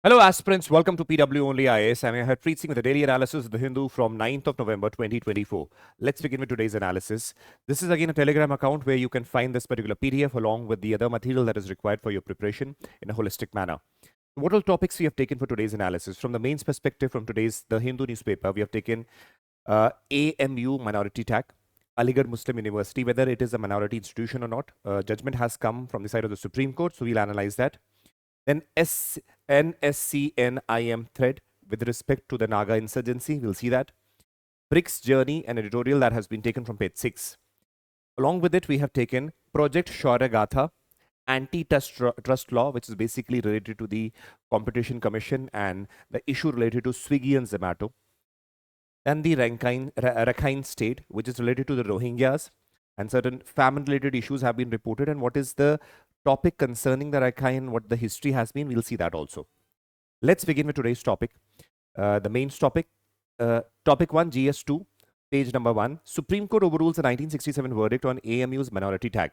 Hello aspirants, welcome to PW OnlyIAS. I'm Harpreet Singh with the daily analysis of The Hindu from 9th of November 2024. Let's begin with today's analysis. This is again a Telegram account where you can find this particular PDF along with the other material that is required for your preparation in a holistic manner. What all topics we have taken for today's analysis? From the mains perspective from today's The Hindu newspaper, we have taken AMU minority tag, Aligarh Muslim University, whether it is a minority institution or not. Judgment has come from the side of the Supreme Court, so we'll analyze that. Then NSCN IM thread with respect to the Naga insurgency, we'll see that. BRICS journey, an editorial that has been taken from page 6. Along with it, we have taken Project Shaurya Gatha, antitrust law, which is basically related to the Competition Commission and the issue related to Swiggy and Zomato. Then the Rakhine state, which is related to the Rohingyas, and certain famine-related issues have been reported. And what is the topic concerning the Rakhine, what the history has been, we'll see that also. Let's begin with today's topic. The main topic, topic 1, GS2, page number 1. Supreme Court overrules the 1967 verdict on AMU's minority tag.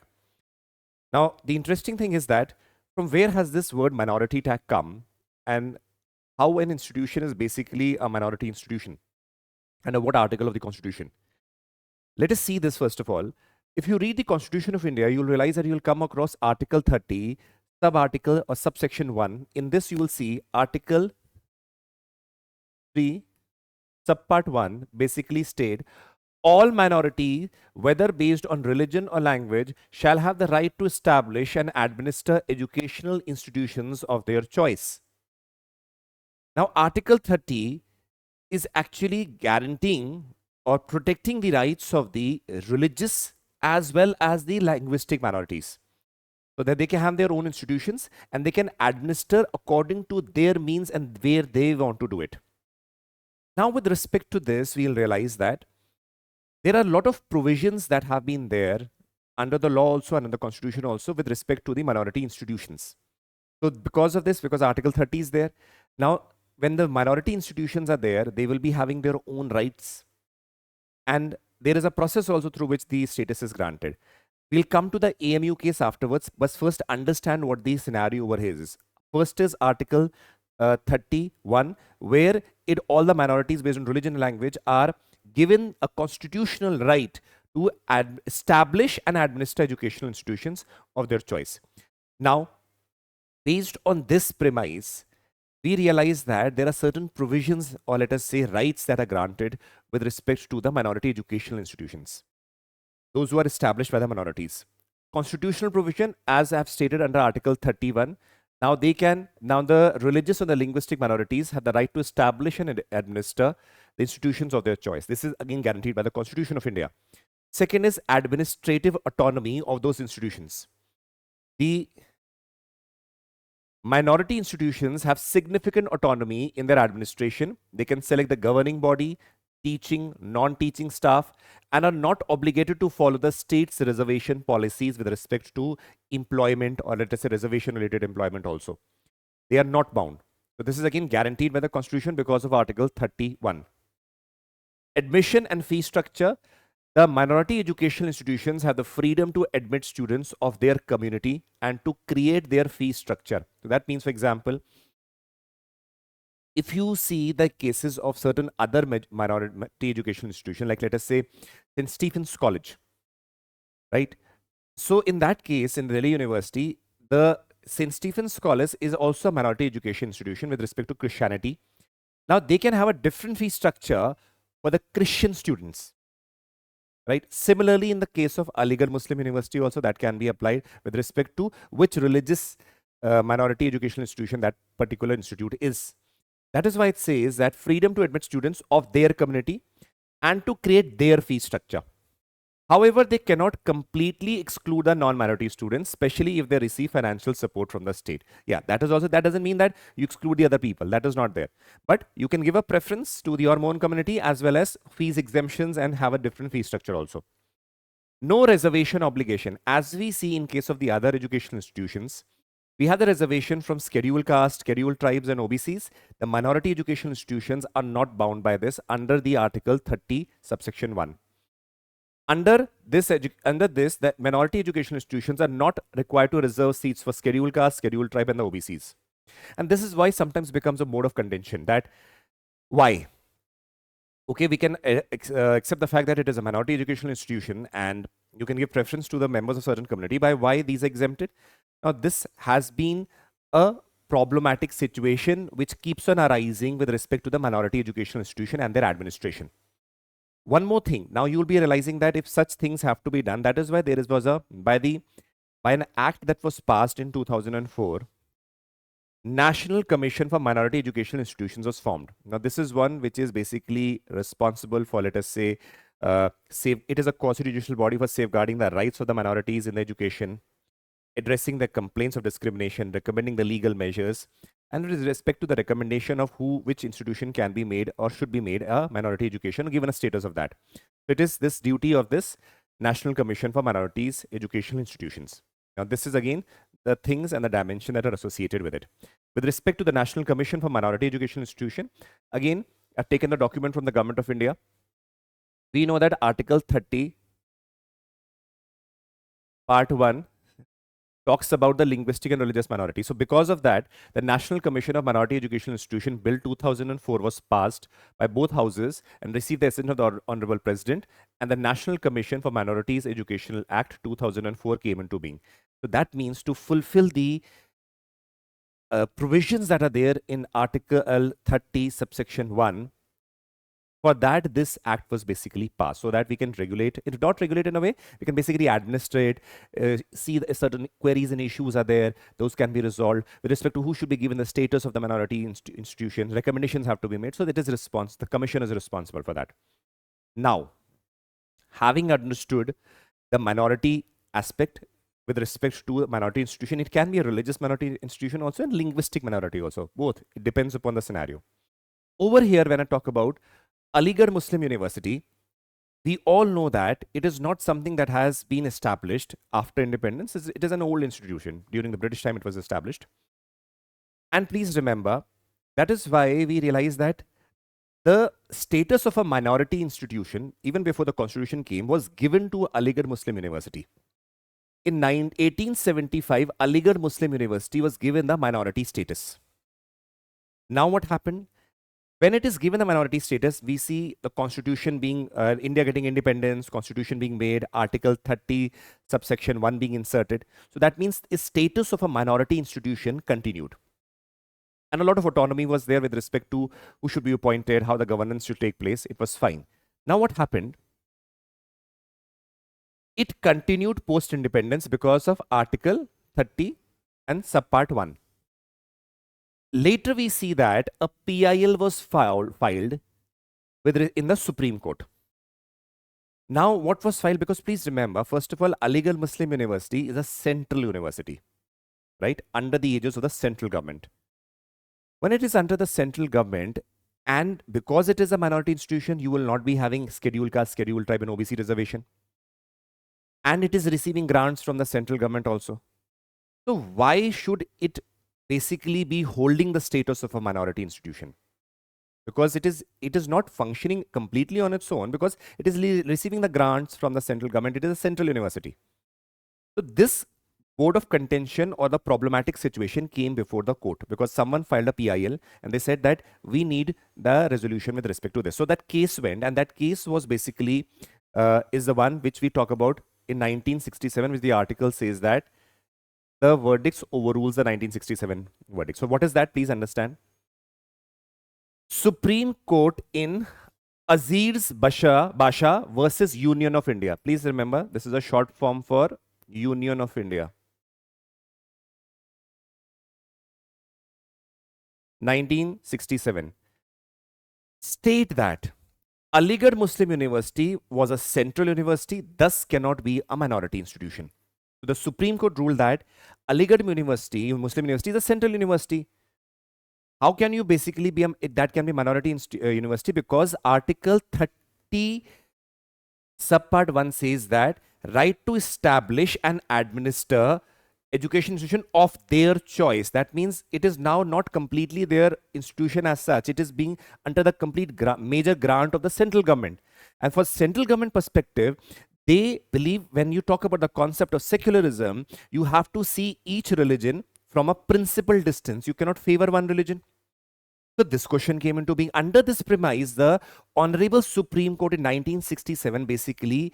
Now, the interesting thing is that from where has this word minority tag come, and how an institution is basically a minority institution, and what article of the Constitution? Let us see this first of all. If you read the Constitution of India, you'll realize that you'll come across Article 30, sub-article or subsection 1. In this, you will see Article 3, subpart 1, basically state, all minorities, whether based on religion or language, shall have the right to establish and administer educational institutions of their choice. Now, Article 30 is actually guaranteeing or protecting the rights of the religious as well as the linguistic minorities, so that they can have their own institutions and they can administer according to their means and where they want to do it. Now, with respect to this, we'll realize that there are a lot of provisions that have been there under the law also and in the Constitution also with respect to the minority institutions. So because of this, because Article 30 is there, now when the minority institutions are there, they will be having their own rights, and there is a process also through which the status is granted. We'll come to the AMU case afterwards, but first understand what the scenario over here is. First is Article 31, where all the minorities based on religion and language are given a constitutional right to establish and administer educational institutions of their choice. Now, based on this premise, we realize that there are certain provisions, or let us say rights, that are granted with respect to the minority educational institutions, those who are established by the minorities. Constitutional provision, as I have stated under Article 31, now the religious or the linguistic minorities have the right to establish and administer the institutions of their choice. This is again guaranteed by the Constitution of India. Second is administrative autonomy of those institutions. The minority institutions have significant autonomy in their administration. They can select the governing body, teaching, non-teaching staff, and are not obligated to follow the state's reservation policies with respect to employment, or let us say reservation-related employment also. They are not bound. So this is again guaranteed by the Constitution because of Article 31. Admission and fee structure. The minority educational institutions have the freedom to admit students of their community and to create their fee structure. So that means, for example, if you see the cases of certain other minority educational institutions, like let us say St. Stephen's College, right? So in that case, in Delhi University, the St. Stephen's College is also a minority education institution with respect to Christianity. Now they can have a different fee structure for the Christian students. Right. Similarly, in the case of Aligarh Muslim University also, that can be applied with respect to which religious minority educational institution that particular institute is. That is why it says that freedom to admit students of their community and to create their fee structure. However, they cannot completely exclude the non-minority students, especially if they receive financial support from the state. Yeah, that doesn't mean that you exclude the other people. That is not there. But you can give a preference to your own community as well as fees exemptions and have a different fee structure also. No reservation obligation. As we see in case of the other educational institutions, we have the reservation from scheduled caste, scheduled tribes and OBCs. The minority educational institutions are not bound by this under the Article 30, subsection 1. Under this, the minority educational institutions are not required to reserve seats for scheduled caste, scheduled tribe and the OBCs. And this is why sometimes becomes a mode of contention that why? Okay, we can accept the fact that it is a minority educational institution and you can give preference to the members of certain community by why these are exempted. Now, this has been a problematic situation which keeps on arising with respect to the minority educational institution and their administration. One more thing, now you will be realizing that if such things have to be done, that is why there was a, by an act that was passed in 2004, National Commission for Minority Educational Institutions was formed. Now, this is one which is basically responsible for, let us say, it is a constitutional body for safeguarding the rights of the minorities in education, addressing the complaints of discrimination, recommending the legal measures, and with respect to the recommendation of which institution can be made or should be made a minority education, given a status of that. It is this duty of this National Commission for Minorities Educational Institutions. Now, this is again the things and the dimension that are associated with it. With respect to the National Commission for Minority Educational Institution, again, I've taken the document from the Government of India. We know that Article 30, Part 1, talks about the linguistic and religious minority. So because of that, the National Commission of Minority Educational Institution Bill 2004 was passed by both houses and received the assent of the Honorable President, and the National Commission for Minorities Educational Act 2004 came into being. So that means to fulfill the provisions that are there in Article 30 subsection 1, for that, this act was basically passed so that we can regulate it, not regulate in a way, we can basically administer it, see certain queries and issues are there, those can be resolved with respect to who should be given the status of the minority institution, recommendations have to be made. So that is the commission is responsible for that. Now, having understood the minority aspect with respect to a minority institution, it can be a religious minority institution also and linguistic minority also, both. It depends upon the scenario. Over here, when I talk about Aligarh Muslim University, we all know that it is not something that has been established after independence. It is an old institution. During the British time, it was established. And please remember, that is why we realize that the status of a minority institution, even before the constitution came, was given to Aligarh Muslim University. In 1875, Aligarh Muslim University was given the minority status. Now what happened? When it is given the minority status, we see the constitution being, India getting independence, constitution being made, Article 30, subsection 1 being inserted. So that means the status of a minority institution continued. And a lot of autonomy was there with respect to who should be appointed, how the governance should take place. It was fine. Now what happened? It continued post-independence because of Article 30 and Subpart 1. Later, we see that a PIL was filed in the Supreme Court. Now, what was filed? Because please remember, first of all, Aligarh Muslim University is a central university, right? Under the aegis of the central government. When it is under the central government, and because it is a minority institution, you will not be having scheduled caste, scheduled tribe, and OBC reservation. And it is receiving grants from the central government also. So why should it basically be holding the status of a minority institution? Because it is not functioning completely on its own, because it is receiving the grants from the central government. It is a central university. So this mode of contention or the problematic situation came before the court because someone filed a PIL and they said that we need the resolution with respect to this. So that case went, and that case was basically is the one which we talk about in 1967, which the article says that the verdicts overrules the 1967 verdict. So what is that? Please understand. Supreme Court in Aziz Basha versus Union of India. Please remember, this is a short form for Union of India. 1967. State that Aligarh Muslim University was a central university, thus cannot be a minority institution. So the Supreme Court ruled that Aligarh University, Muslim University, is a central university. How can you basically be that can be minority university? Because Article 30 Subpart 1 says that right to establish and administer education institution of their choice. That means it is now not completely their institution as such. It is being under the complete major grant of the central government. And for central government perspective, they believe when you talk about the concept of secularism, you have to see each religion from a principal distance. You cannot favor one religion. So this question came into being. Under this premise, the Honorable Supreme Court in 1967 basically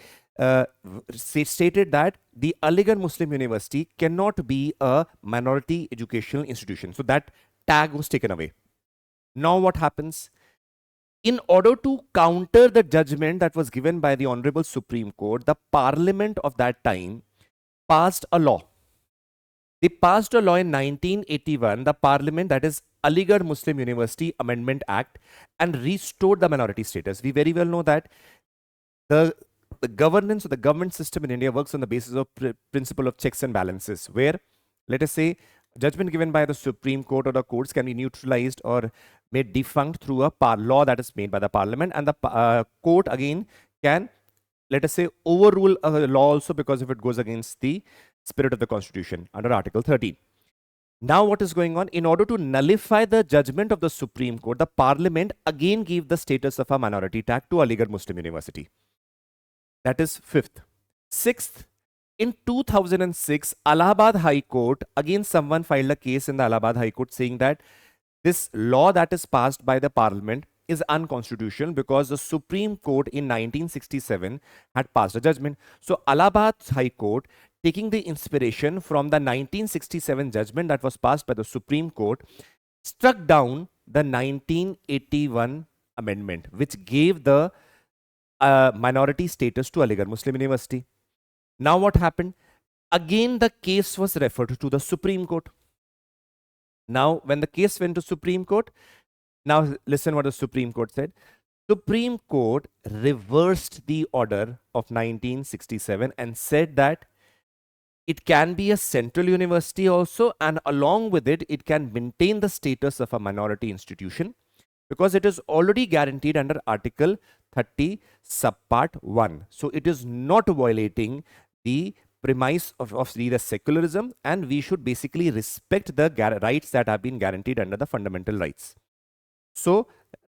stated that the Aligarh Muslim University cannot be a minority educational institution. So that tag was taken away. Now what happens? In order to counter the judgment that was given by the Honorable Supreme Court, the Parliament of that time passed a law. They passed a law in 1981, the Parliament, that is Aligarh Muslim University Amendment Act, and restored the minority status. We very well know that the governance or the government system in India works on the basis of principle of checks and balances, where, let us say, judgment given by the Supreme Court or the courts can be neutralized or made defunct through a law that is made by the Parliament, and the court again can, let us say, overrule a law also because if it goes against the spirit of the Constitution under Article 13. Now what is going on? In order to nullify the judgment of the Supreme Court, the Parliament again gave the status of a minority tag to Aligarh Muslim University. That is fifth. Sixth, in 2006, Allahabad High Court, again someone filed a case in the Allahabad High Court saying that this law that is passed by the Parliament is unconstitutional because the Supreme Court in 1967 had passed a judgment. So Allahabad High Court, taking the inspiration from the 1967 judgment that was passed by the Supreme Court, struck down the 1981 amendment, which gave the minority status to Aligarh Muslim University. Now what happened? Again, the case was referred to the Supreme Court. Now, when the case went to Supreme Court, now listen what the Supreme Court said. Supreme Court reversed the order of 1967 and said that it can be a central university also, and along with it, it can maintain the status of a minority institution because it is already guaranteed under Article 30 subpart 1. So it is not violating the premise of the secularism, and we should basically respect the rights that have been guaranteed under the fundamental rights. So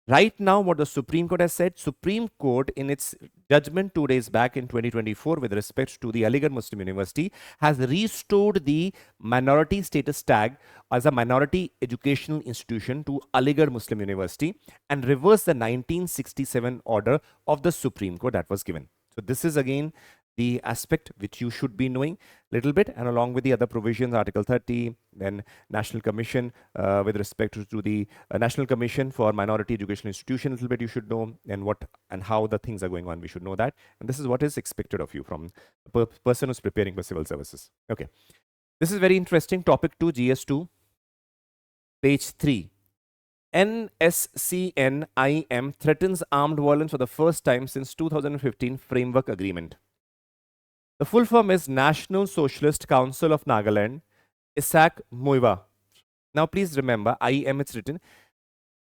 right now what the Supreme Court has said, Supreme Court in its judgment 2 days back in 2024 with respect to the Aligarh Muslim University has restored the minority status tag as a minority educational institution to Aligarh Muslim University and reversed the 1967 order of the Supreme Court that was given. So this is again the aspect which you should be knowing little bit, and along with the other provisions, Article 30, then National Commission with respect to the National Commission for Minority Educational Institution, little bit you should know, and what and how the things are going on, we should know that. And this is what is expected of you from a person who's preparing for civil services. Okay, this is very interesting. Topic 2, GS2, page 3. NSCN IM threatens armed violence for the first time since 2015 Framework Agreement. The full form is National Socialist Council of Nagaland, Isak Muiwa. Now please remember, IM it's written.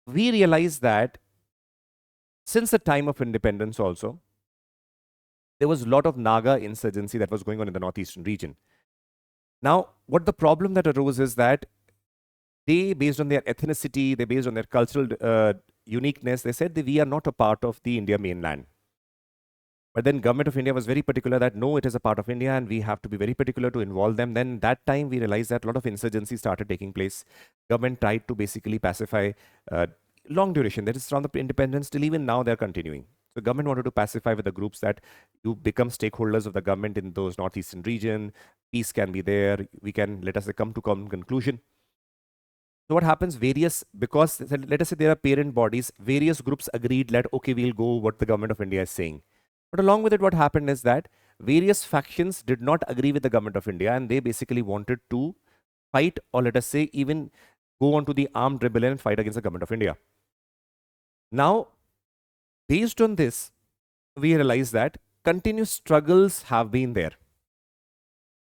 We realize that since the time of independence also, there was a lot of Naga insurgency that was going on in the northeastern region. Now, what the problem that arose is that they, based on their ethnicity, they based on their cultural uniqueness, they said that we are not a part of the India mainland. But then government of India was very particular that no, it is a part of India and we have to be very particular to involve them. Then that time we realized that a lot of insurgency started taking place. Government tried to basically pacify long duration. That is from the independence till even now they're continuing. So government wanted to pacify with the groups that you become stakeholders of the government in those northeastern region. Peace can be there. We can, let us say, come to common conclusion. So what happens, because let us say there are parent bodies, various groups agreed that, okay, we'll go what the government of India is saying. But along with it, what happened is that various factions did not agree with the government of India and they basically wanted to fight, or let us say even go on to the armed rebellion and fight against the government of India. Now, based on this, we realize that continuous struggles have been there.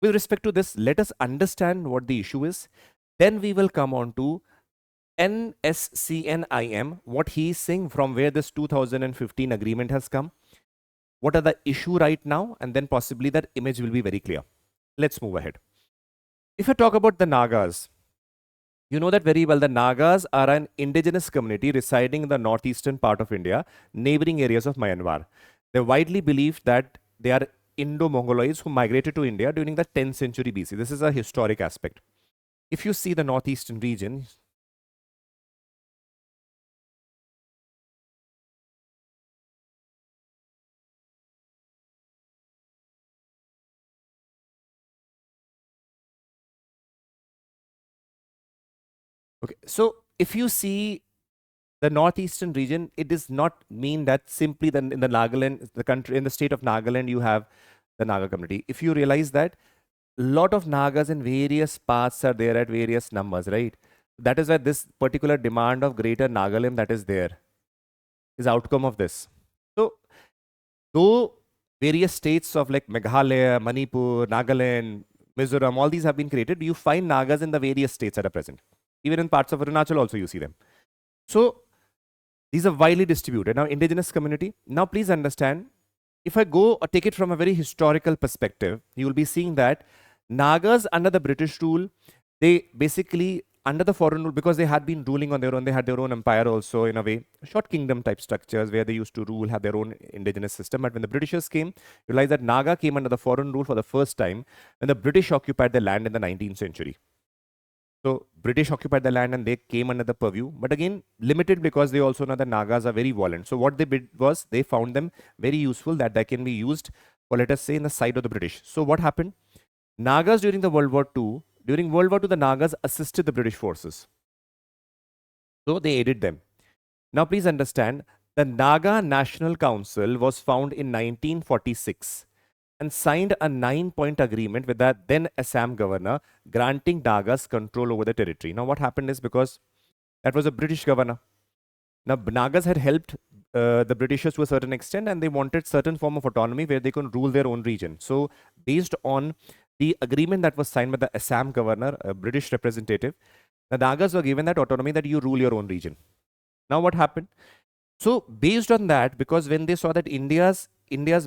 With respect to this, let us understand what the issue is. Then we will come on to NSCN IM, what he is saying, from where this 2015 agreement has come. What are the issue right now? And then possibly that image will be very clear. Let's move ahead. If I talk about the Nagas, you know that very well. The Nagas are an indigenous community residing in the northeastern part of India, neighboring areas of Myanmar. They're widely believed that they are Indo-Mongoloids who migrated to India during the 10th century BC. This is a historic aspect. if you see the northeastern region, okay, so if you see the northeastern region, it does not mean that simply in the Nagaland, the country, in the state of Nagaland, you have the Naga community. If you realize that lot of Nagas in various parts are there at various numbers, right? That is why this particular demand of greater Nagaland that is there is outcome of this. So, though various states of like Meghalaya, Manipur, Nagaland, Mizoram, all these have been created, you find Nagas in the various states at the present. Even in parts of Arunachal also you see them. So, these are widely distributed. Now, indigenous community. Now, please understand, if I go or take it from a very historical perspective, you will be seeing that Nagas under the British rule, they basically under the foreign rule, because they had been ruling on their own, they had their own empire also in a way, short kingdom type structures where they used to rule, have their own indigenous system. But when the Britishers came, you realize that Naga came under the foreign rule for the first time when the British occupied the land in the 19th century. So British occupied the land and they came under the purview, but again limited because they also know that Nagas are very violent. So what they did was they found them very useful, that they can be used for, let us say, in the side of the British. So what happened? Nagas during the World War II, during World War II, the Nagas assisted the British forces. So they aided them. Now please understand, the Naga National Council was found in 1946 and signed a 9-point agreement with the then Assam governor, granting Nagas control over the territory. Now what happened is, because that was a British governor. Now Nagas had helped the Britishers to a certain extent, and they wanted certain form of autonomy where they could rule their own region. So based on the agreement that was signed by the Assam governor, a British representative, the Nagas were given that autonomy that you rule your own region. Now what happened? So based on that, because when they saw that India's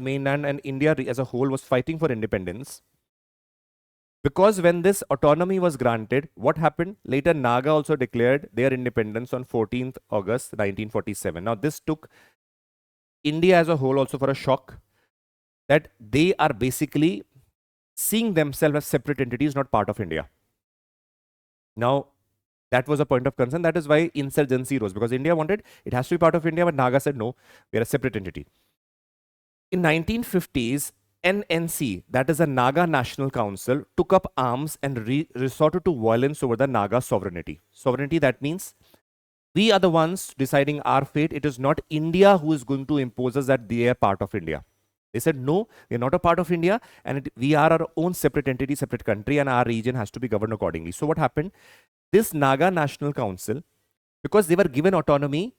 mainland and India as a whole was fighting for independence, because when this autonomy was granted, what happened? Later, Naga also declared their independence on 14th August 1947. Now, this took India as a whole also for a shock, that they are basically seeing themselves as separate entities, not part of India. Now, that was a point of concern. That is why insurgency rose, because India wanted it has to be part of India, but Naga said no, we are a separate entity. In 1950s, NNC, that is the Naga National Council, took up arms and resorted to violence over the Naga sovereignty. Sovereignty, that means we are the ones deciding our fate. It is not India who is going to impose us that they are part of India. They said, no, we are not a part of India, and we are our own separate entity, separate country, and our region has to be governed accordingly. So what happened? This Naga National Council, because they were given autonomy,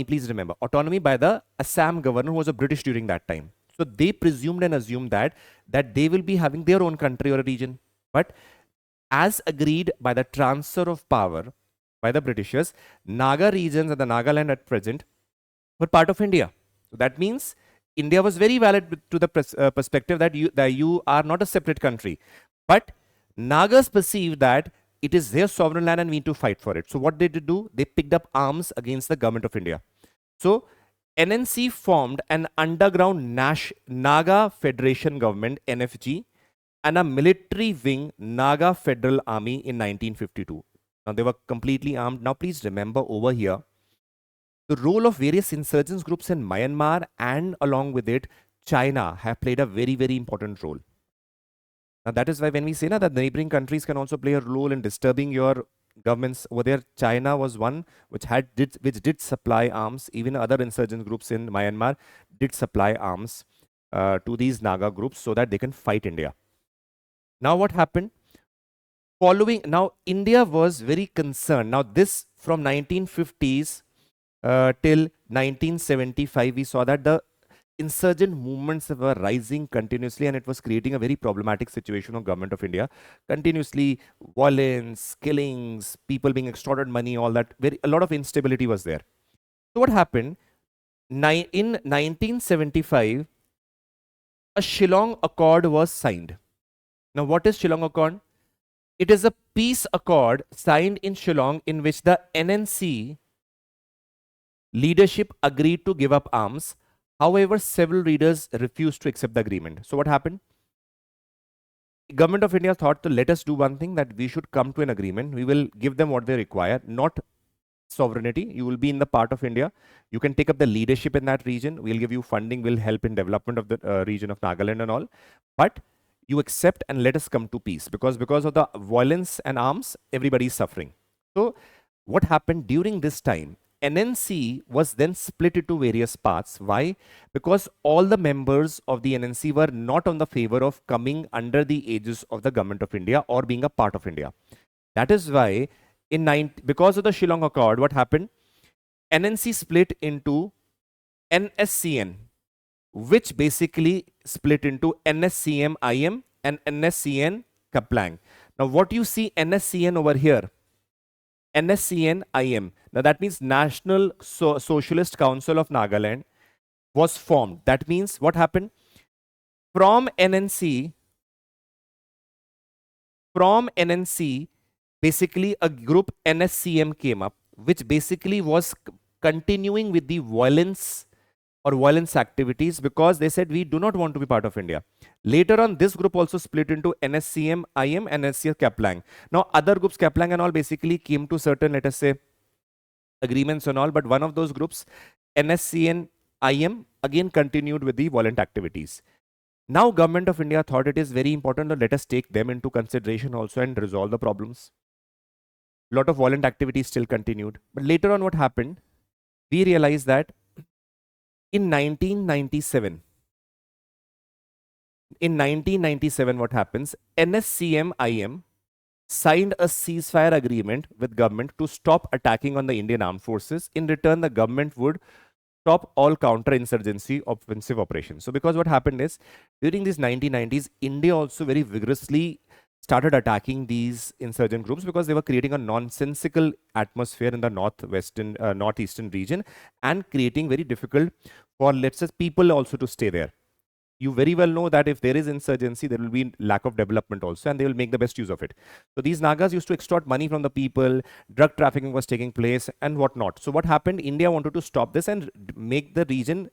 please remember, autonomy by the Assam governor, who was a British during that time. So they presumed and assumed that they will be having their own country or a region. But as agreed by the transfer of power by the Britishers, Naga regions and the Nagaland at present were part of India. So that means India was very valid to the perspective that you are not a separate country. But Nagas perceived that it is their sovereign land and we need to fight for it. So what they did do? They picked up arms against the government of India. So NNC formed an underground Naga Federation Government, NFG, and a military wing, Naga Federal Army, in 1952. Now they were completely armed. Now please remember over here, the role of various insurgents groups in Myanmar and along with it, China have played a very, very important role. Now that is why when we say now that neighboring countries can also play a role in disturbing your governments over there, China was one which did supply arms. Even other insurgent groups in Myanmar did supply arms to these Naga groups so that they can fight India. Now what happened? Now India was very concerned. Now this from 1950s till 1975, we saw that the insurgent movements were rising continuously, and it was creating a very problematic situation of government of India. Continuously violence, killings, people being extorted money, all that. A lot of instability was there. So what happened? In 1975, a Shilong Accord was signed. Now what is Shilong Accord? It is a peace accord signed in Shillong in which the NNC leadership agreed to give up arms. However, several leaders refused to accept the agreement. So what happened? Government of India thought to let us do one thing, that we should come to an agreement. We will give them what they require, not sovereignty. You will be in the part of India. You can take up the leadership in that region. We'll give you funding. We'll help in development of the region of Nagaland and all. But you accept and let us come to peace, because of the violence and arms, everybody is suffering. So what happened during this time? NNC was then split into various parts. Why? Because all the members of the NNC were not on the favor of coming under the aegis of the government of India or being a part of India. That is why because of the Shilong Accord, what happened? NNC split into NSCN, which basically split into NSCN IM and NSCN 𝐂𝐿𝐴NG. Now what you see NSCN over here, NSCN IM, now that means National Socialist Council of Nagaland was formed. That means what happened? From NNC, basically a group NSCM came up, which basically was continuing with the violence activities, because they said we do not want to be part of India. Later on, this group also split into NSCN IM and NSCN 𝐂𝐿𝐴NG. Now, other groups, 𝐂𝐿𝐴NG and all, basically came to certain, let us say, agreements and all, but one of those groups, NSCN IM, again continued with the violent activities. Now, Government of India thought it is very important to let us take them into consideration also and resolve the problems. A lot of violent activities still continued. But later on, what happened? We realized that in 1997, what happens? NSCN IM signed a ceasefire agreement with government to stop attacking on the Indian armed forces. In return, the government would stop all counter-insurgency offensive operations. So because what happened is, during these 1990s, India also very vigorously started attacking these insurgent groups, because they were creating a nonsensical atmosphere in the northeastern region and creating very difficult for, let's say, people also to stay there. You very well know that if there is insurgency, there will be lack of development also, and they will make the best use of it. So these Nagas used to extort money from the people, drug trafficking was taking place and whatnot. So what happened? India wanted to stop this and make the region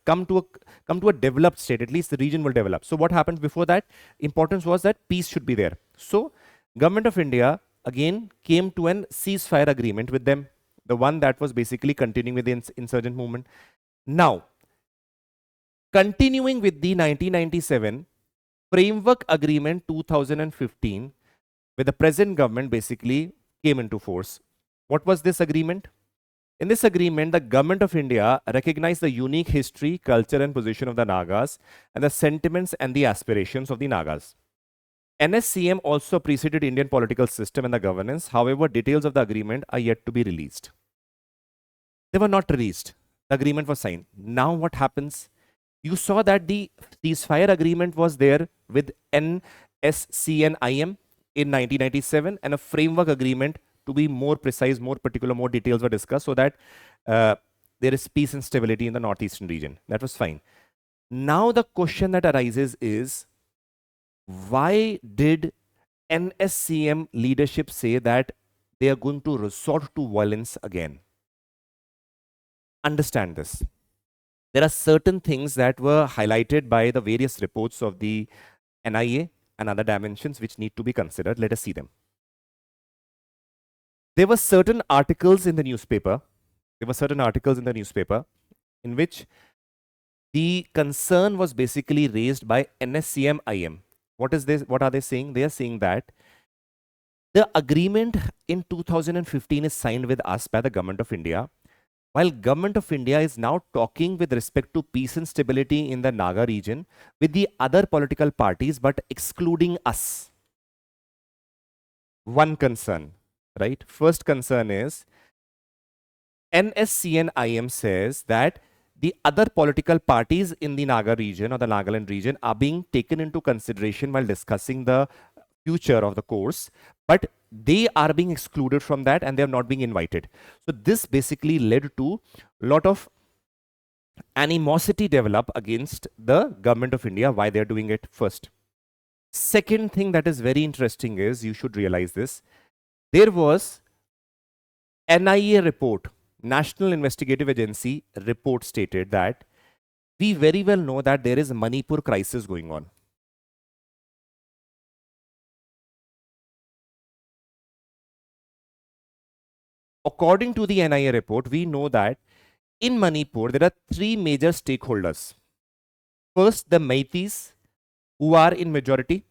come to a developed state. At least the region will develop. So what happened before that? Importance was that peace should be there. So Government of India again came to an ceasefire agreement with them, the one that was basically continuing with the insurgent movement. Now, continuing with the 1997 Framework Agreement 2015, where the present government basically came into force. What was this agreement? In this agreement, the Government of India recognized the unique history, culture and position of the Nagas and the sentiments and the aspirations of the Nagas. NSCM also appreciated Indian political system and the governance. However, details of the agreement are yet to be released. They were not released. The agreement was signed. Now what happens? You saw that the ceasefire agreement was there with NSCN IM in 1997, and a framework agreement, to be more precise, more particular, more details were discussed, so that there is peace and stability in the northeastern region. That was fine. Now the question that arises is, why did NSCM leadership say that they are going to resort to violence again? Understand this. There are certain things that were highlighted by the various reports of the NIA and other dimensions which need to be considered. Let us see them. There were certain articles in the newspaper. In which the concern was basically raised by NSCN IM. What is this? What are they saying? They are saying that the agreement in 2015 is signed with us by the Government of India, while Government of India is now talking with respect to peace and stability in the Naga region with the other political parties, but excluding us. One concern, right? First concern is NSCN IM says that the other political parties in the Naga region or the Nagaland region are being taken into consideration while discussing the future of the course, but they are being excluded from that and they are not being invited. So this basically led to a lot of animosity develop against the Government of India. Why they are doing it? First. Second thing that is very interesting is, you should realize this, there was NIA report, National Investigative Agency report, stated that we very well know that there is a Manipur crisis going on. according to the NIA report, we know that in Manipur, there are three major stakeholders. First, the Meiteis, who are in majority.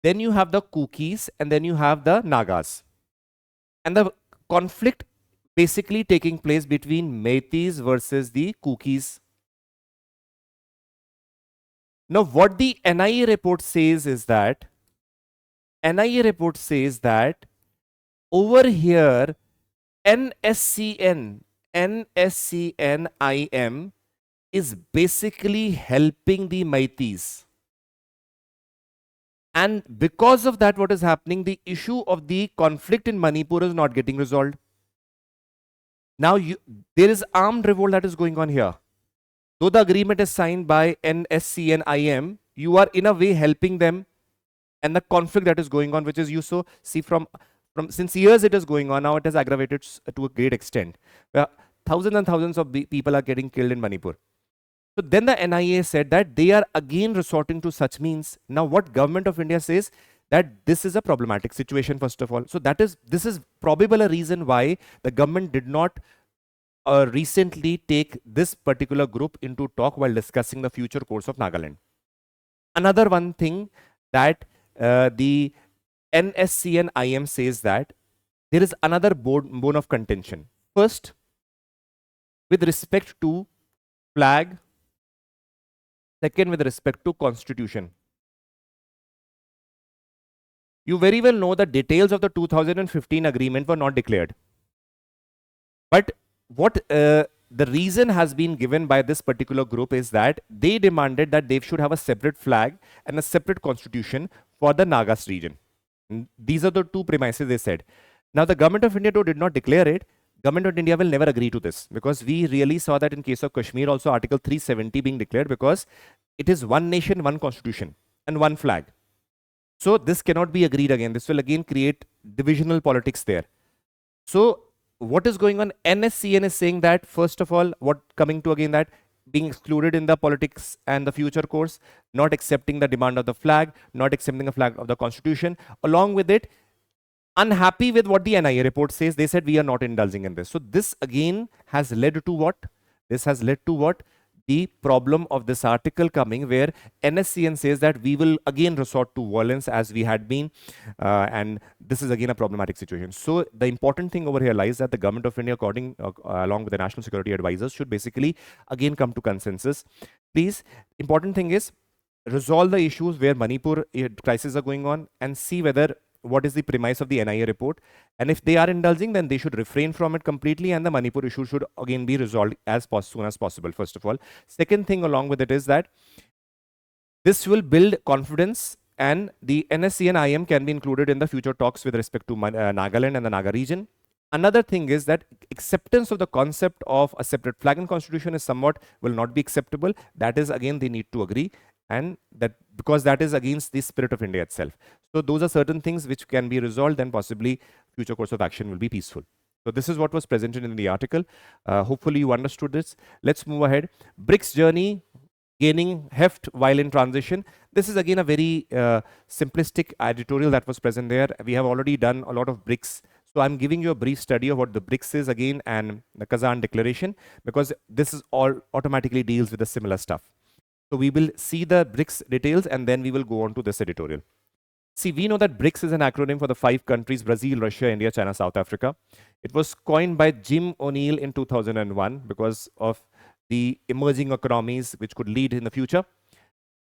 Then you have the Kukis, and then you have the Nagas. And the conflict basically taking place between Meiteis versus the Kukis. Now, what the NIA report says is that over here, NSCN IM is basically helping the Meiteis. And because of that, what is happening? The issue of the conflict in Manipur is not getting resolved. Now, there is armed revolt that is going on here. Though the agreement is signed by NSCN IM, you are in a way helping them, and the conflict that is going on, which is you so see from since years it is going on, now it has aggravated to a great extent. Thousands and thousands of people are getting killed in Manipur. So then the NIA said that they are again resorting to such means. Now what government of India says that this is a problematic situation, first of all. So this is probable a reason why the government did not recently take this particular group into talk while discussing the future course of Nagaland. Another one thing that the NSCN IM says that there is another bone of contention. First, with respect to flag. Second, with respect to constitution. You very well know the details of the 2015 agreement were not declared. But what the reason has been given by this particular group is that they demanded that they should have a separate flag and a separate constitution for the Nagas region. And these are the two premises they said. Now the government of India did not declare it. Government of India will never agree to this, because we really saw that in case of Kashmir also Article 370 being declared, because it is one nation, one constitution and one flag. So this cannot be agreed again. This will again create divisional politics there. So what is going on? NSCN is saying that, first of all, coming to again that being excluded in the politics and the future course, not accepting the demand of the flag, not accepting the flag of the constitution, along with it, unhappy with what the NIA report says. They said we are not indulging in this. So this again has led to what? This has led to what? The problem of this article coming, where NSCN says that we will again resort to violence as we had been, and this is again a problematic situation. So the important thing over here lies that the government of India, along with the national security advisors, should basically again come to consensus. Please, important thing is resolve the issues where Manipur crises are going on, and see whether what is the premise of the NIA report, and if they are indulging, then they should refrain from it completely, and the Manipur issue should again be resolved as soon as possible, first of all. Second thing along with it is that this will build confidence, and the NSCN IM can be included in the future talks with respect to Nagaland and the Naga region. Another thing is that acceptance of the concept of a separate flag and constitution is somewhat will not be acceptable. That is again they need to agree, and that because that is against the spirit of India itself. So those are certain things which can be resolved, then possibly future course of action will be peaceful. So this is what was presented in the article. Hopefully you understood this. Let's move ahead. BRICS journey gaining heft while in transition. This is again a very simplistic editorial that was present there. We have already done a lot of BRICS. So I'm giving you a brief study of what the BRICS is again, and the Kazan declaration, because this is all automatically deals with the similar stuff. So we will see the BRICS details, and then we will go on to this editorial. See, we know that BRICS is an acronym for the 5 countries: Brazil, Russia, India, China, South Africa. It was coined by Jim O'Neill in 2001 because of the emerging economies which could lead in the future.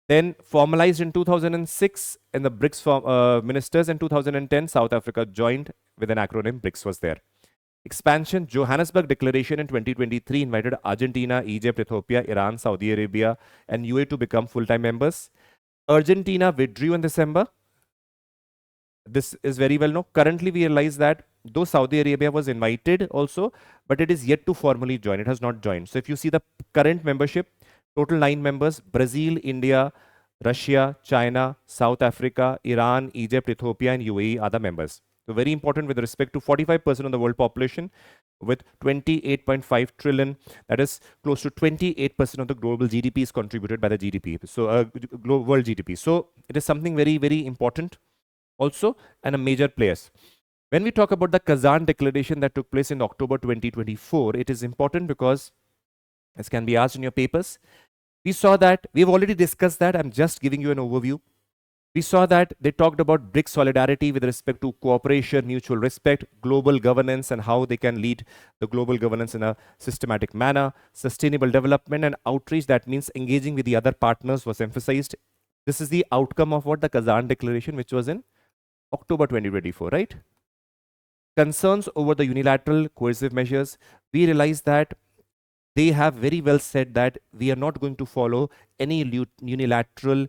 Then formalized in 2006 in the BRICS ministers. In 2010, South Africa joined with an acronym. BRICS was there. Expansion. Johannesburg Declaration in 2023 invited Argentina, Egypt, Ethiopia, Iran, Saudi Arabia, and UAE to become full-time members. Argentina withdrew in December. This is very well known. Currently, we realize that though Saudi Arabia was invited also, but it is yet to formally join. It has not joined. So if you see the current membership, total 9 members: Brazil, India, Russia, China, South Africa, Iran, Egypt, Ethiopia, and UAE are the members. So very important with respect to 45% of the world population, with 28.5 trillion, that is close to 28% of the global GDP is contributed by the GDP. So world GDP. So it is something very, very important also, and a major players. When we talk about the Kazan Declaration that took place in October 2024, it is important because, as can be asked in your papers, we saw that we've already discussed that. I'm just giving you an overview. We saw that they talked about BRICS solidarity with respect to cooperation, mutual respect, global governance, and how they can lead the global governance in a systematic manner. Sustainable development and outreach, that means engaging with the other partners, was emphasized. This is the outcome of what the Kazan Declaration, which was in October 2024, right? Concerns over the unilateral coercive measures. We realize that they have very well said that we are not going to follow any unilateral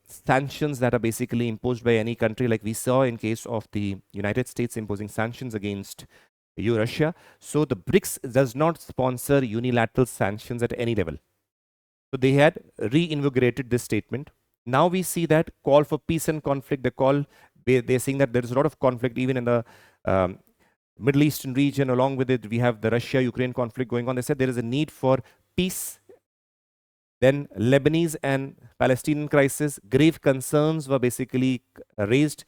sanctions that are basically imposed by any country, like we saw in case of the United States imposing sanctions against Russia. So the BRICS does not sponsor unilateral sanctions at any level. So they had reinvigorated this statement. Now we see that call for peace and conflict. They're saying that there is a lot of conflict even in the Middle Eastern region. Along with it, we have the Russia-Ukraine conflict going on. They said there is a need for peace. Then Lebanese and Palestinian crisis, grave concerns were basically raised,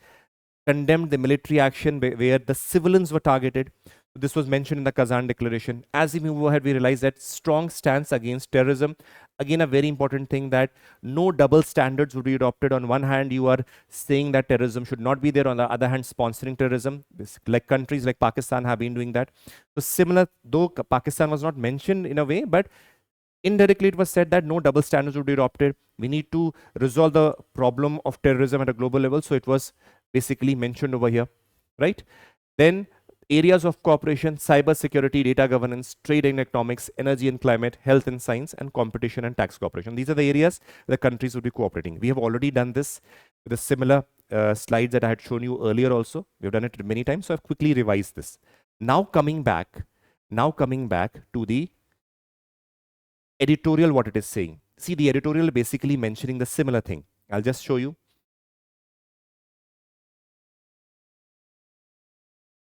condemned the military action where the civilians were targeted. This was mentioned in the Kazan Declaration. As we move ahead, we realize that strong stance against terrorism. Again, a very important thing, that no double standards would be adopted. On one hand, you are saying that terrorism should not be there. On the other hand, sponsoring terrorism, like countries like Pakistan have been doing that. So similar, though Pakistan was not mentioned in a way, but indirectly it was said that no double standards would be adopted. We need to resolve the problem of terrorism at a global level. So it was basically mentioned over here, right? Then areas of cooperation: cyber security, data governance, trade and economics, energy and climate, health and science, and competition and tax cooperation. These are the areas the countries would be cooperating. We have already done this with a similar slides that I had shown you earlier also. We've done it many times, so I've quickly revised this. Now coming back to the editorial, what it is saying. See, the editorial basically mentioning the similar thing. I'll just show you.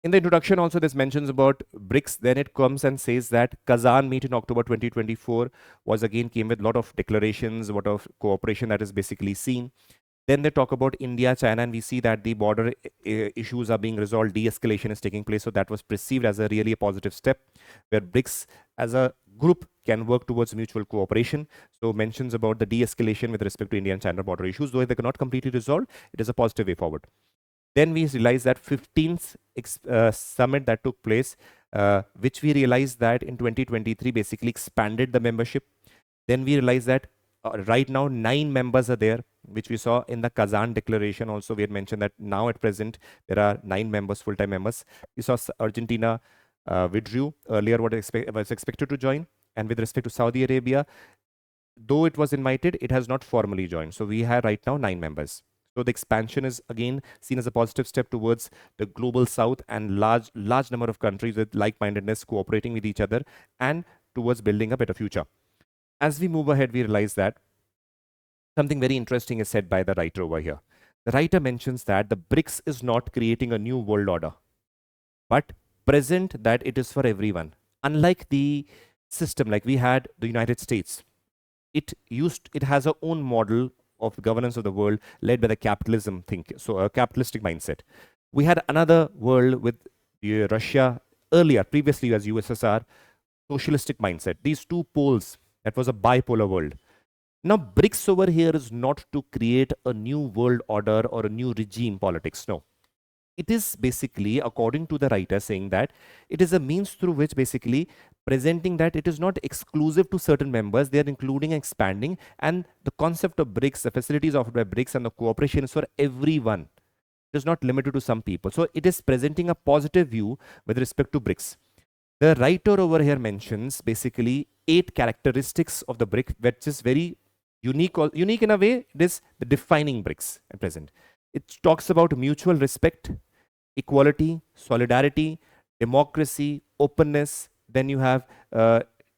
In the introduction also, this mentions about BRICS. Then it comes and says that Kazan meet in October 2024 was again came with a lot of declarations, a lot of cooperation that is basically seen. Then they talk about India, China, and we see that the border issues are being resolved, de-escalation is taking place. So that was perceived as a really positive step, where BRICS as a group can work towards mutual cooperation. So mentions about the de-escalation with respect to India and China border issues, though they cannot completely resolved, it is a positive way forward. Then we realized that 15th summit that took place, which we realized that in 2023 basically expanded the membership. Then we realized that right now 9 members are there, which we saw in the Kazan Declaration also. We had mentioned that now at present there are 9 members, full-time members. We saw Argentina withdrew earlier, what was expected to join. And with respect to Saudi Arabia, though it was invited, it has not formally joined. So we have right now 9 members. So the expansion is again seen as a positive step towards the global south, and large number of countries with like-mindedness cooperating with each other and towards building a better future. As we move ahead, we realize that something very interesting is said by the writer over here. The writer mentions that the BRICS is not creating a new world order, but present that it is for everyone. Unlike the system like we had the United States, it has a own model of governance of the world led by the capitalism so a capitalistic mindset. We had another world with Russia earlier, previously as USSR, socialistic mindset. These two poles, that was a bipolar world. Now BRICS over here is not to create a new world order or a new regime politics. No. It is basically, according to the writer, saying that it is a means through which basically presenting that it is not exclusive to certain members, they are including and expanding, and the concept of BRICS, the facilities offered by BRICS and the cooperation is for everyone. It is not limited to some people. So it is presenting a positive view with respect to BRICS. The writer over here mentions basically 8 characteristics of the BRICS, which is very unique in a way. It is the defining BRICS at present. It talks about mutual respect, equality, solidarity, democracy, openness. Then you have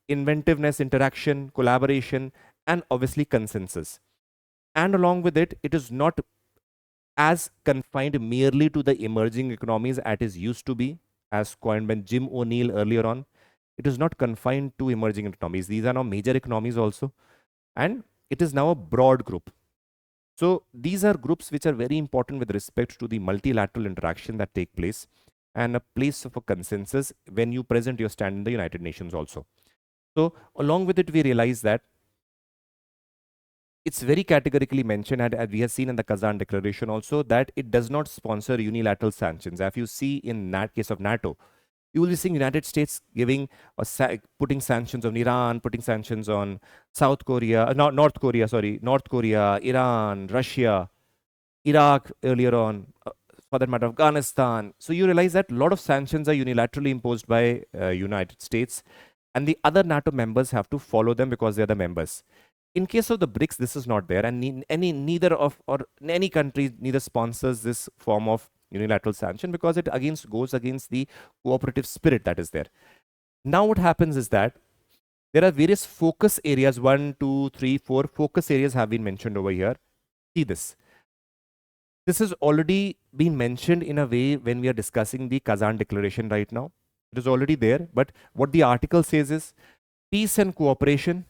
inventiveness, interaction, collaboration, and obviously consensus. And along with it, it is not as confined merely to the emerging economies as it used to be, as coined by Jim O'Neill earlier on. It is not confined to emerging economies. These are now major economies also. And it is now a broad group. So these are groups which are very important with respect to the multilateral interaction that take place and a place of a consensus when you present your stand in the United Nations also. So along with it, we realize that it's very categorically mentioned, and as we have seen in the Kazan Declaration also, that it does not sponsor unilateral sanctions. If you see in that case of NATO, you will be seeing United States giving putting sanctions on Iran, putting sanctions on South Korea, North Korea, sorry, North Korea, Iran, Russia, Iraq earlier on, for that matter, Afghanistan. So you realize that a lot of sanctions are unilaterally imposed by United States, and the other NATO members have to follow them because they are the members. In case of the BRICS, this is not there, and neither of or any country neither sponsors this form of unilateral sanction because it goes against the cooperative spirit that is there. Now what happens is that there are various focus areas, 1, 2, 3, 4 focus areas have been mentioned over here. See this. This has already been mentioned in a way when we are discussing the Kazan Declaration right now. It is already there, but what the article says is peace and cooperation,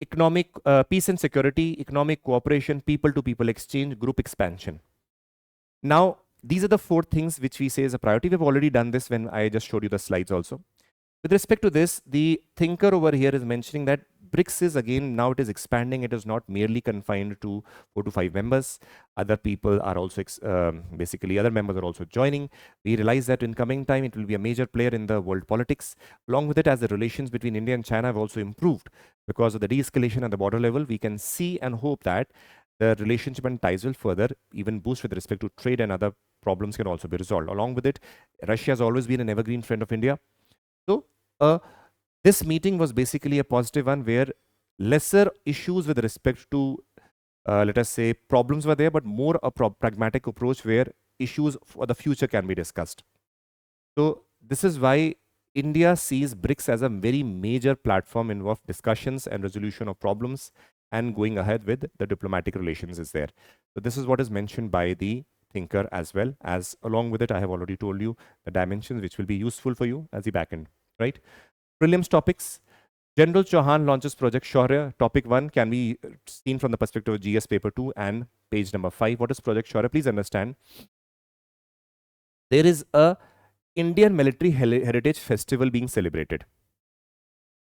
economic peace and security, economic cooperation, people-to-people exchange, group expansion. Now, these are the 4 things which we say is a priority. We've already done this when I just showed you the slides also. With respect to this, the thinker over here is mentioning that BRICS is again, now it is expanding. It is not merely confined to 4 to 5 members. Other people are also, basically other members are also joining. We realize that in coming time, it will be a major player in the world politics. Along with it, as the relations between India and China have also improved because of the de-escalation at the border level, we can see and hope that the relationship and ties will further even boost with respect to trade, and other problems can also be resolved. Along with it, Russia has always been an evergreen friend of India. So this meeting was basically a positive one where lesser issues with respect to, let us say, problems were there, but more a pragmatic approach where issues for the future can be discussed. So this is why India sees BRICS as a very major platform of discussions and resolution of problems and going ahead with the diplomatic relations is there. So this is what is mentioned by the thinker as well as along with it, I have already told you the dimensions which will be useful for you as the backend, right? Prelims topics. General Chauhan launches Project Shaurya. Topic 1 can be seen from the perspective of GS paper 2 and page number 5. What is Project Shaurya? Please understand. There is a Indian Military Heritage Festival being celebrated.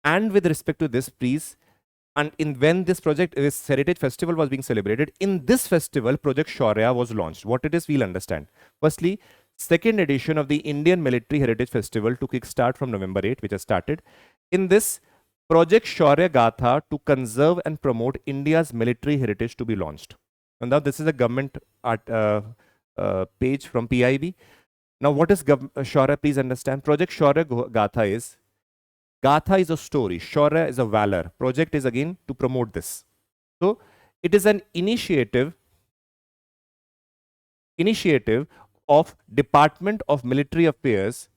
And with respect to this, please, and when this Heritage Festival was being celebrated, in this festival, Project Shaurya was launched. What it is, we'll understand. Firstly, second edition of the Indian Military Heritage Festival to kickstart from November 8, which has started. In this, Project Shaurya Gatha to conserve and promote India's military heritage to be launched. And now this is a government page from PIB. Now what is Shaurya? Please understand. Project Shaurya Gatha is a story. Shaurya is a valor. Project is again to promote this. So it is an initiative of Department of Military Affairs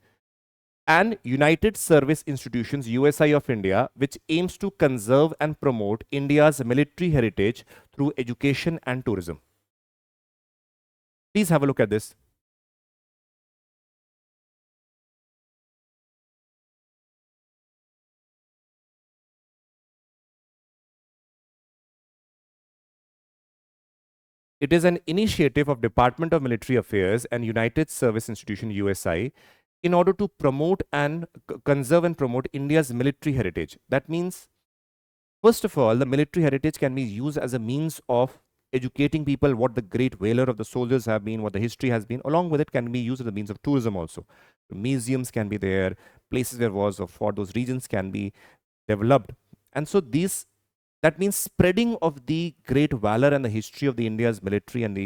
and United Service Institutions, USI of India, which aims to conserve and promote India's military heritage through education and tourism. Please have a look at this. It is an initiative of Department of Military Affairs and United Service Institution, USI, in order to promote and conserve and promote India's military heritage. That means, first of all, the military heritage can be used as a means of educating people what the great valor of the soldiers have been, what the history has been. Along with it can be used as a means of tourism also. Museums can be there, places where wars of for those regions can be developed. And so that means spreading of the great valor and the history of the India's military and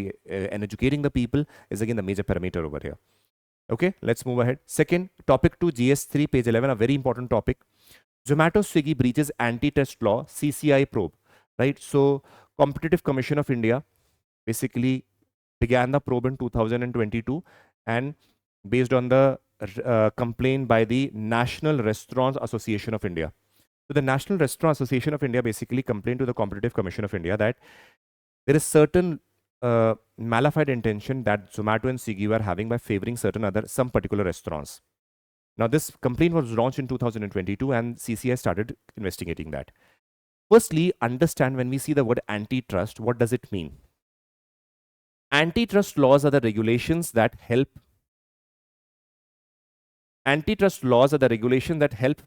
educating the people is again the major parameter over here. Okay, let's move ahead. Second, topic 2, GS3, page 11, a very important topic. Zomato Swiggy breaches antitrust law, CCI probe, right? So, Competitive Commission of India basically began the probe in 2022 and based on the complaint by the National Restaurants Association of India. So, the National Restaurant Association of India basically complained to the Competitive Commission of India that there is certain malified intention that Zomato and Swiggy were having by favoring some particular restaurants. Now, this complaint was launched in 2022 and CCI started investigating that. Firstly, understand when we see the word antitrust, what does it mean? Antitrust laws are the regulations that help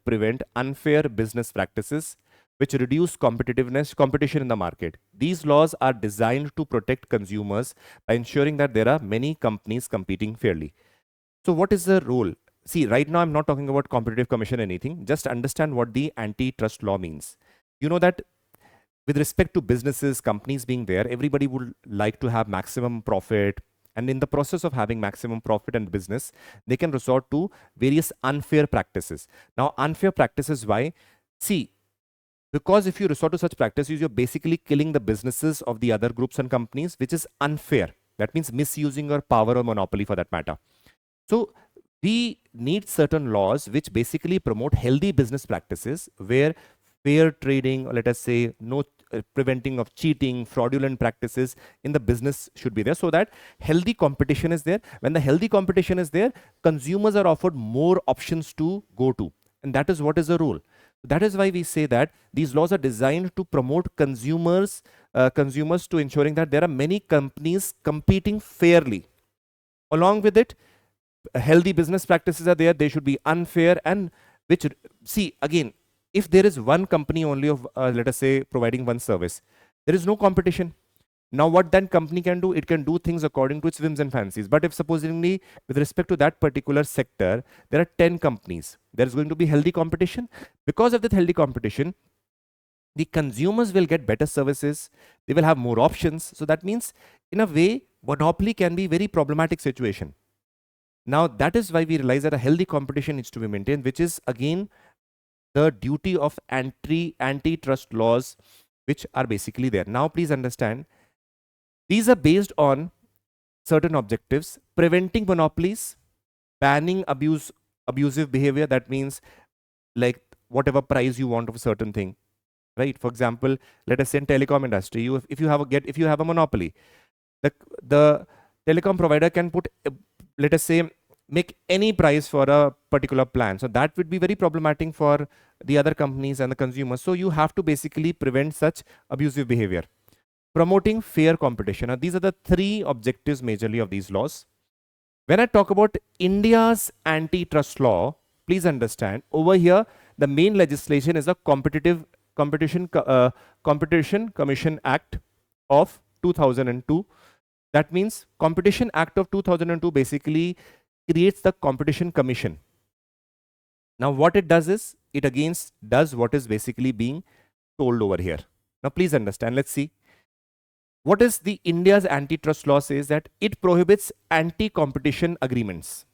prevent unfair business practices which reduce competition in the market. These laws are designed to protect consumers by ensuring that there are many companies competing fairly. So what is the role? See, right now I'm not talking about competitive commission or anything. Just understand what the antitrust law means. You know that with respect to businesses, companies being there, everybody would like to have maximum profit. And in the process of having maximum profit and business, they can resort to various unfair practices. Now, unfair practices, why? See, because if you resort to such practices, you're basically killing the businesses of the other groups and companies, which is unfair. That means misusing your power or monopoly for that matter. So we need certain laws which basically promote healthy business practices where fair trading, or let us say no preventing of cheating, fraudulent practices in the business should be there, so that healthy competition is there. When the healthy competition is there, consumers are offered more options to go to. And that is what is the rule. That is why we say that these laws are designed to promote consumers to ensuring that there are many companies competing fairly. Along with it, healthy business practices are there. They should be unfair, and which, see, again, if there is one company only of, let us say, providing one service, there is no competition. Now, what that company can do, it can do things according to its whims and fancies. But if supposedly, with respect to that particular sector, there are 10 companies, there is going to be healthy competition. Because of that healthy competition, the consumers will get better services, they will have more options. So that means, in a way, monopoly can be a very problematic situation. Now, that is why we realize that a healthy competition needs to be maintained, which is again the duty of antitrust laws, which are basically there. Now, please understand, these are based on certain objectives: preventing monopolies, banning abusive behavior. That means, like, whatever price you want of a certain thing, right? For example, let us say in telecom industry, if you have a monopoly, the telecom provider can put, let us say, make any price for a particular plan. So that would be very problematic for the other companies and the consumers. So you have to basically prevent such abusive behavior. Promoting fair competition. Now, these are the three objectives majorly of these laws. When I talk about India's antitrust law, please understand, over here, the main legislation is the Competition Commission Act of 2002. That means Competition Act of 2002 basically creates the Competition Commission. Now, what it does is, it again does what is basically being told over here. Now, please understand, let's see. What is the India's antitrust law says that it prohibits anti-competition agreements.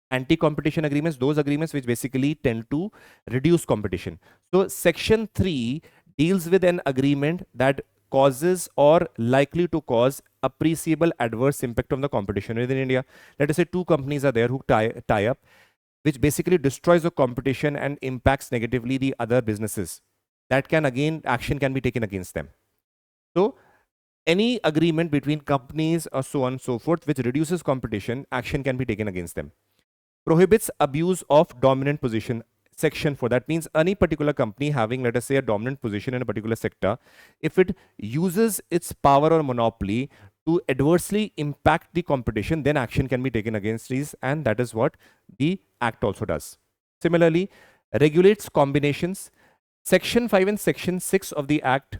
Anti-competition agreements, those agreements which basically tend to reduce competition. So Section 3 deals with an agreement that causes or likely to cause appreciable adverse impact on the competition within India. Let us say two companies are there who tie up, which basically destroys the competition and impacts negatively the other businesses. That can, again, action can be taken against them. So any agreement between companies or so on and so forth which reduces competition, action can be taken against them. Prohibits abuse of dominant position. Section 4, that means any particular company having, let us say, a dominant position in a particular sector, if it uses its power or monopoly to adversely impact the competition, then action can be taken against these, and that is what the Act also does. Similarly, regulates combinations. Section 5 and Section 6 of the Act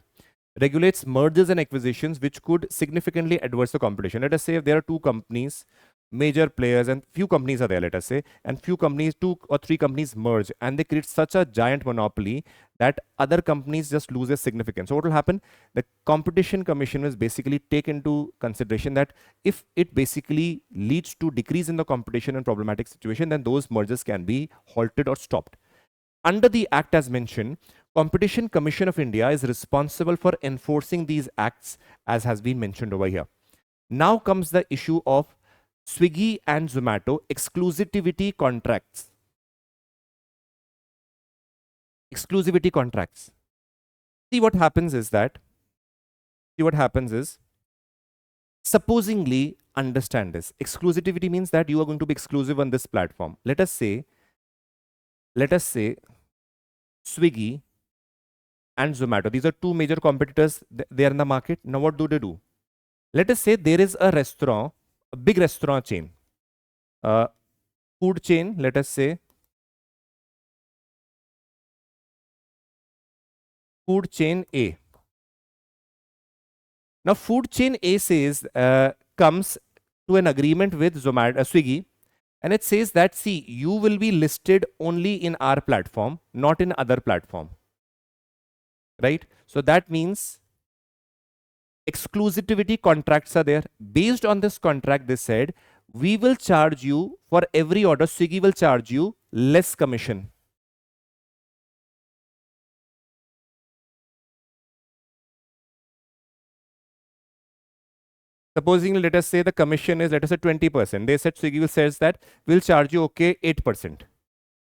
regulates mergers and acquisitions which could significantly adverse the competition. Let us say if there are two companies, major players, and few companies are there, let us say, and few companies, 2 or 3 companies merge, and they create such a giant monopoly that other companies just lose their significance. So what will happen? The Competition Commission will basically take into consideration that if it basically leads to decrease in the competition and problematic situation, then those mergers can be halted or stopped. Under the Act as mentioned, Competition Commission of India is responsible for enforcing these acts as has been mentioned over here. Now comes the issue of Swiggy and Zomato exclusivity contracts. Exclusivity contracts. See what happens is, supposingly, understand this. Exclusivity means that you are going to be exclusive on this platform. Let us say Swiggy and Zomato. These are two major competitors there in the market. Now, what do? Let us say there is a restaurant, a big restaurant chain, food chain, let us say, food chain A. Now, food chain A says, comes to an agreement with Zomato, Swiggy, and it says that, see, you will be listed only in our platform, not in other platform, right? So that means exclusivity contracts are there. Based on this contract, they said, we will charge you for every order, Swiggy will charge you less commission. Supposing, let us say the commission is, let us say 20%. They said Swiggy will says that we'll charge you, okay, 8%.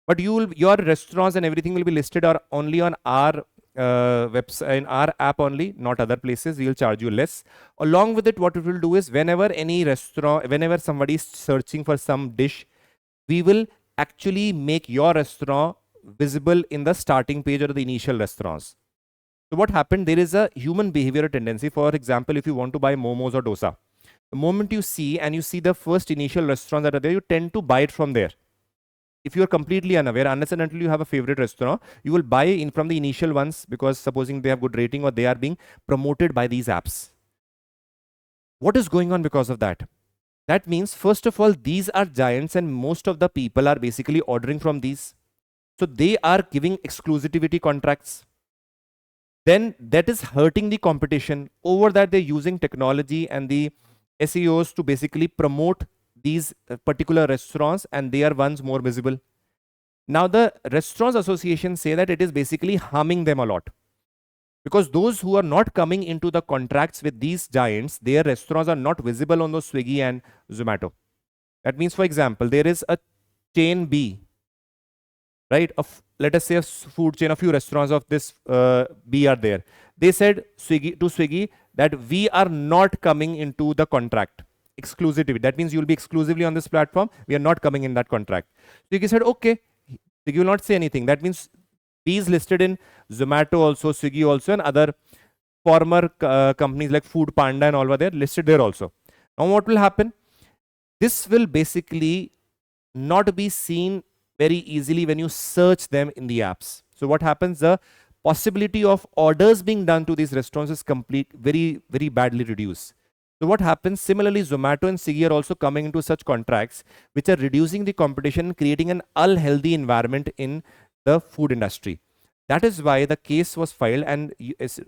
But your restaurants and everything will be listed or only on our website, in our app only, not other places. We will charge you less. Along with it, what it will do is, whenever any restaurant, whenever somebody is searching for some dish, we will actually make your restaurant visible in the starting page or the initial restaurants. So what happened? There is a human behavioral tendency. For example, if you want to buy momos or dosa, the moment you see the first initial restaurants that are there, you tend to buy it from there. If you are completely unaware, unless and until you have a favorite restaurant, you will buy in from the initial ones because supposing they have good rating or they are being promoted by these apps. What is going on because of that? That means, first of all, these are giants and most of the people are basically ordering from these. So they are giving exclusivity contracts. Then that is hurting the competition. Over that, they're using technology and the SEOs to basically promote these particular restaurants, and they are ones more visible. Now, the Restaurants Association say that it is basically harming them a lot. Because those who are not coming into the contracts with these giants, their restaurants are not visible on those Swiggy and Zomato. That means, for example, there is a chain B, right? Let us say a food chain, a few restaurants of this B are there. They said to Swiggy that we are not coming into the contract. Exclusivity. That means you will be exclusively on this platform. We are not coming in that contract. Swiggy said, okay. Swiggy will not say anything. That means B is listed in Zomato also, Swiggy also, and other former companies like Food Panda and all were there, listed there also. Now what will happen? This will basically not be seen very easily when you search them in the apps. So what happens? The possibility of orders being done to these restaurants is very, very badly reduced. So what happens? Similarly, Zomato and Swiggy are also coming into such contracts which are reducing the competition, creating an unhealthy environment in the food industry. That is why the case was filed, and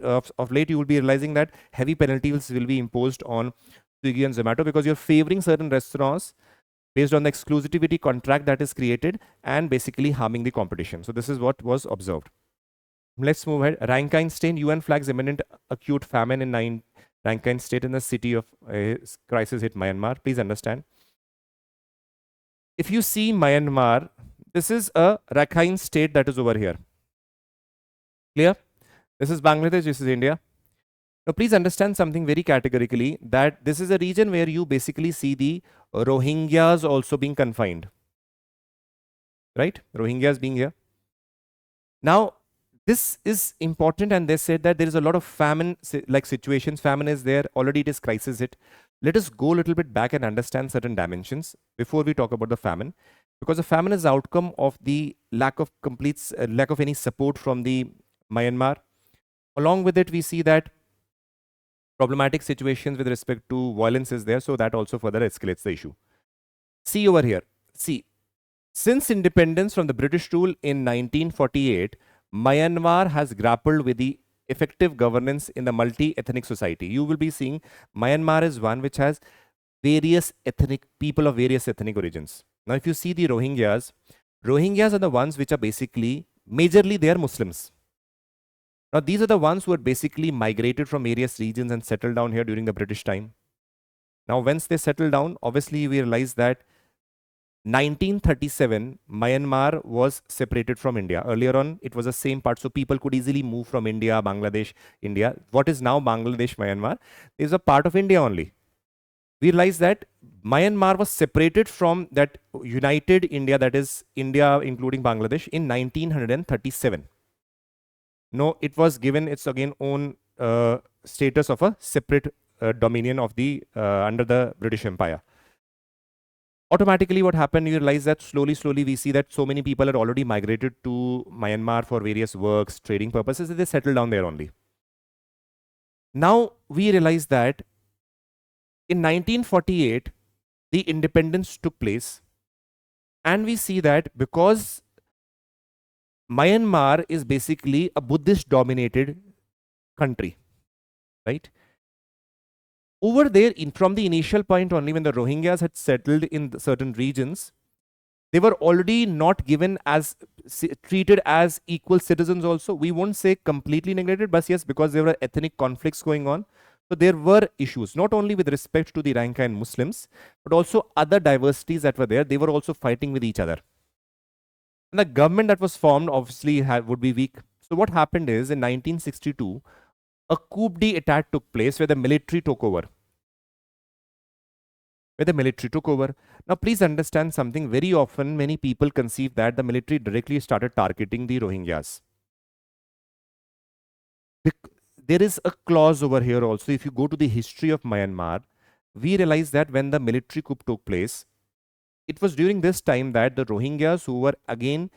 of late you will be realizing that heavy penalties will be imposed on Swiggy and Zomato because you're favoring certain restaurants based on the exclusivity contract that is created and basically harming the competition. So this is what was observed. Let's move ahead. Rakhine State, UN flags imminent acute famine in Rakhine State in the city of crisis hit Myanmar. Please understand. If you see Myanmar, this is a Rakhine State that is over here. Clear? This is Bangladesh, this is India. Now please understand something very categorically, that this is a region where you basically see the Rohingyas also being confined. Right? Rohingyas being here. Now, this is important, and they said that there is a lot of famine like situations. Famine is there, already it is crisis hit. Let us go a little bit back and understand certain dimensions before we talk about the famine, because the famine is the outcome of the lack of any support from the Myanmar. Along with it, we see that problematic situations with respect to violence is there, so that also further escalates the issue. See over here. See, since independence from the British rule in 1948, Myanmar has grappled with the effective governance in the multi-ethnic society. You will be seeing Myanmar is one which has various people of various ethnic origins. Now, if you see the Rohingyas are the ones which are basically, majorly they are Muslims. Now, these are the ones who had basically migrated from various regions and settled down here during the British time. Now, once they settled down, obviously we realize that 1937, Myanmar was separated from India. Earlier on, it was the same part, so people could easily move from India, Bangladesh, India. What is now Bangladesh, Myanmar is a part of India only. We realized that Myanmar was separated from that united India, that is India including Bangladesh, in 1937. No, it was given its again own status of a separate dominion of the under the British Empire. Automatically what happened, you realize that slowly we see that so many people had already migrated to Myanmar for various works, trading purposes, they settled down there only. Now we realize that in 1948, the independence took place, and we see that because Myanmar is basically a Buddhist dominated country, right? Over there, from the initial point only, when the Rohingyas had settled in certain regions, they were already not given as treated as equal citizens also. We won't say completely neglected, but yes, because there were ethnic conflicts going on. So there were issues, not only with respect to the Rankine Muslims, but also other diversities that were there. They were also fighting with each other. And the government that was formed obviously would be weak. So what happened is in 1962, a coup d'etat took place where the military took over. Now, please understand something. Very often, many people conceive that the military directly started targeting the Rohingyas. There is a clause over here also. If you go to the history of Myanmar, we realize that when the military coup took place, it was during this time that the Rohingyas, who were again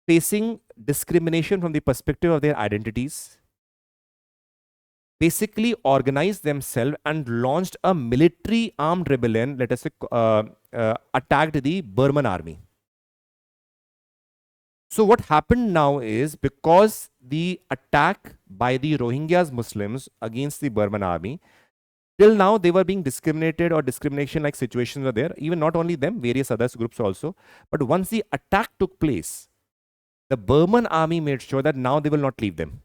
facing discrimination from the perspective of their identities, basically organized themselves and launched a military armed rebellion, let us say, attacked the Burman army. So what happened now is, because the attack by the Rohingyas Muslims against the Burman army, till now they were being discriminated, or discrimination like situations were there, even not only them, various other groups also. But once the attack took place, the Burman army made sure that now they will not leave them.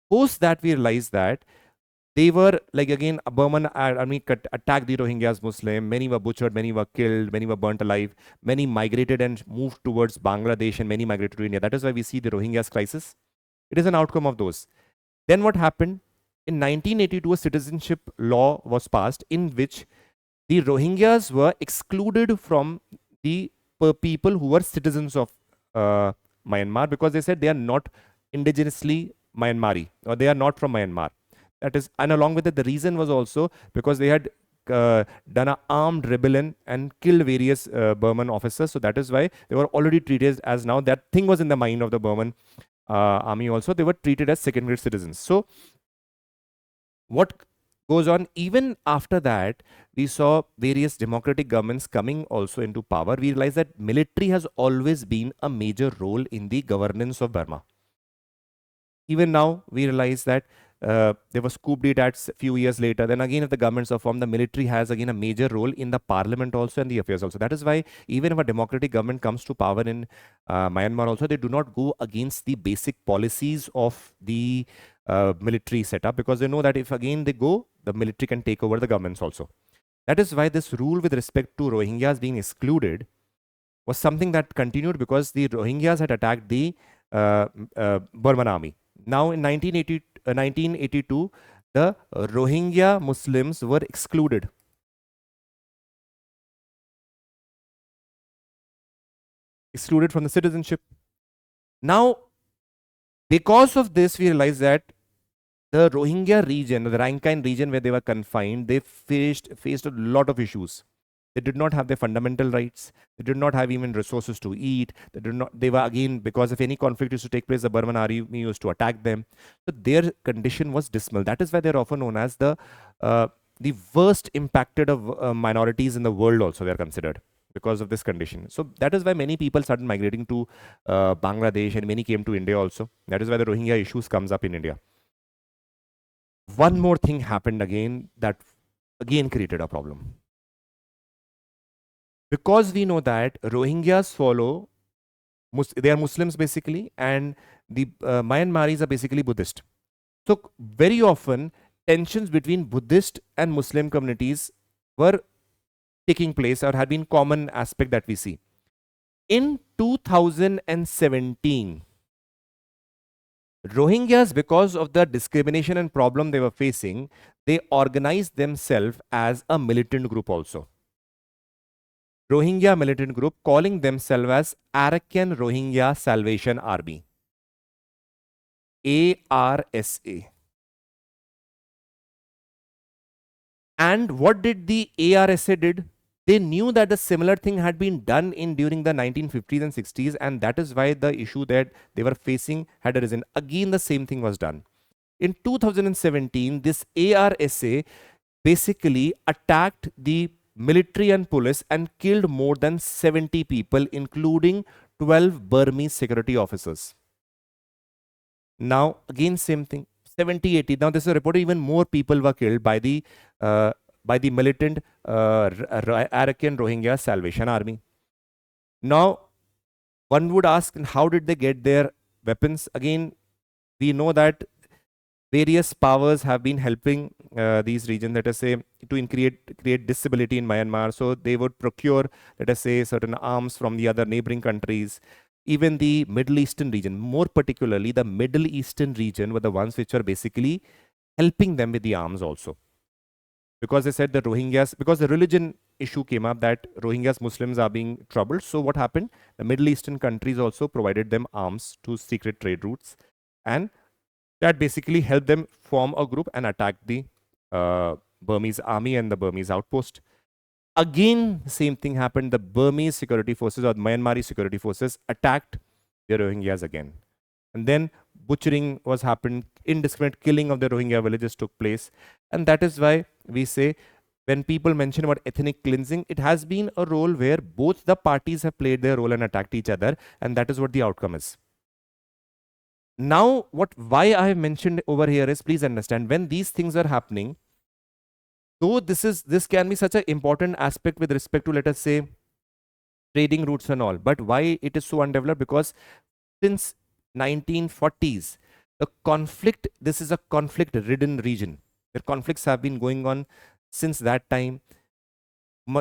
Post that, we realized that they were like, again, a Burman army attacked the Rohingyas Muslim. Many were butchered, many were killed, many were burnt alive. Many migrated and moved towards Bangladesh, and many migrated to India. That is why we see the Rohingyas crisis. It is an outcome of those. Then what happened? In 1982, a citizenship law was passed in which the Rohingyas were excluded from the people who were citizens of Myanmar, because they said they are not indigenously Myanmari, or they are not from Myanmar. That is, and along with it, the reason was also because they had done an armed rebellion and killed various Burman officers. So that is why they were already treated as, now that thing was in the mind of the Burman army also, they were treated as second-grade citizens. So what goes on, even after that, we saw various democratic governments coming also into power. We realized that military has always been a major role in the governance of Burma. Even now, we realize that there was coup d'etat a few years later. Then again, if the governments are formed, the military has again a major role in the parliament also, and the affairs also. That is why even if a democratic government comes to power in Myanmar also, they do not go against the basic policies of the military setup, because they know that if again they go, the military can take over the governments also. That is why this rule with respect to Rohingyas being excluded was something that continued, because the Rohingyas had attacked the Burman army. Now in 1982, the Rohingya Muslims were excluded. Excluded from the citizenship. Now, because of this, we realized that the Rohingya region, the Rankine region where they were confined, they faced a lot of issues. They did not have their fundamental rights. They did not have even resources to eat. They were, again, because if any conflict used to take place, the Burman army used to attack them. So their condition was dismal. That is why they're often known as the worst impacted of minorities in the world also, they're considered, because of this condition. So that is why many people started migrating to Bangladesh, and many came to India also. That is why the Rohingya issues comes up in India. One more thing happened again that again created a problem. Because we know that Rohingyas follow, they are Muslims basically, and the Myanmaris are basically Buddhist. So very often tensions between Buddhist and Muslim communities were taking place, or had been common aspect that we see. In 2017, Rohingyas, because of the discrimination and problem they were facing, they organized themselves as a militant group also. Rohingya militant group, calling themselves as Arakan Rohingya Salvation Army. ARSA. And what did the ARSA did? They knew that the similar thing had been done in during the 1950s and 60s, and that is why the issue that they were facing had arisen. Again, the same thing was done. In 2017, this ARSA basically attacked the military and police and killed more than 70 people, including 12 Burmese security officers. Now, again, same thing. 70, 80. Now, this is reported even more people were killed by the militant Arakan Rohingya Salvation Army. Now, one would ask, how did they get their weapons? Again, we know that various powers have been helping these regions, let us say, to create disability in Myanmar. So they would procure, let us say, certain arms from the other neighboring countries. Even the Middle Eastern region, more particularly the Middle Eastern region, were the ones which are basically helping them with the arms also. Because they said the Rohingyas, because the religion issue came up that Rohingyas Muslims are being troubled. So what happened? The Middle Eastern countries also provided them arms to secret trade routes. And that basically helped them form a group and attack the Burmese army and the Burmese outpost. Again, same thing happened. The Burmese security forces or the Myanmari security forces attacked the Rohingyas again. And then butchering was happened, indiscriminate killing of the Rohingya villages took place. And that is why we say, when people mention about ethnic cleansing, it has been a role where both the parties have played their role and attacked each other. And that is what the outcome is. Now, why I have mentioned over here is, please understand, when these things are happening, though this can be such an important aspect with respect to, let us say, trading routes and all, but why it is so undeveloped? Because since 1940s, the conflict, this is a conflict-ridden region. The conflicts have been going on since that time,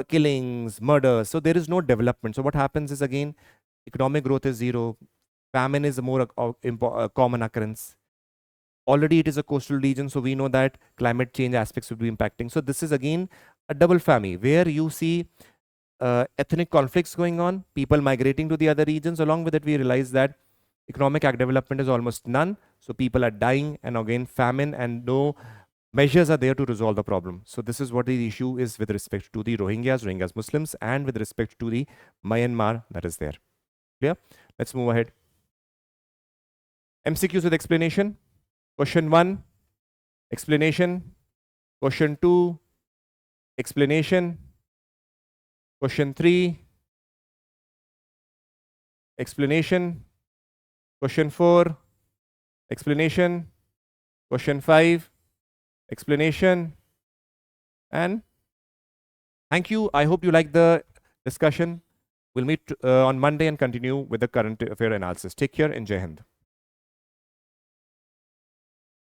killings, murders, so there is no development. So what happens is, again, economic growth is zero, famine is a more common occurrence. Already it is a coastal region, so we know that climate change aspects will be impacting. So this is again a double whammy where you see ethnic conflicts going on, people migrating to the other regions. Along with it, we realize that economic development is almost none. So people are dying, and again famine, and no measures are there to resolve the problem. So this is what the issue is with respect to the Rohingyas Muslims, and with respect to the Myanmar that is there. Clear? Let's move ahead. MCQs with explanation. Question 1, explanation. Question 2, explanation. Question 3, explanation. Question 4, explanation. Question 5, explanation. And thank you. I hope you like the discussion. We'll meet on Monday and continue with the current affair analysis. Take care and Jai Hind.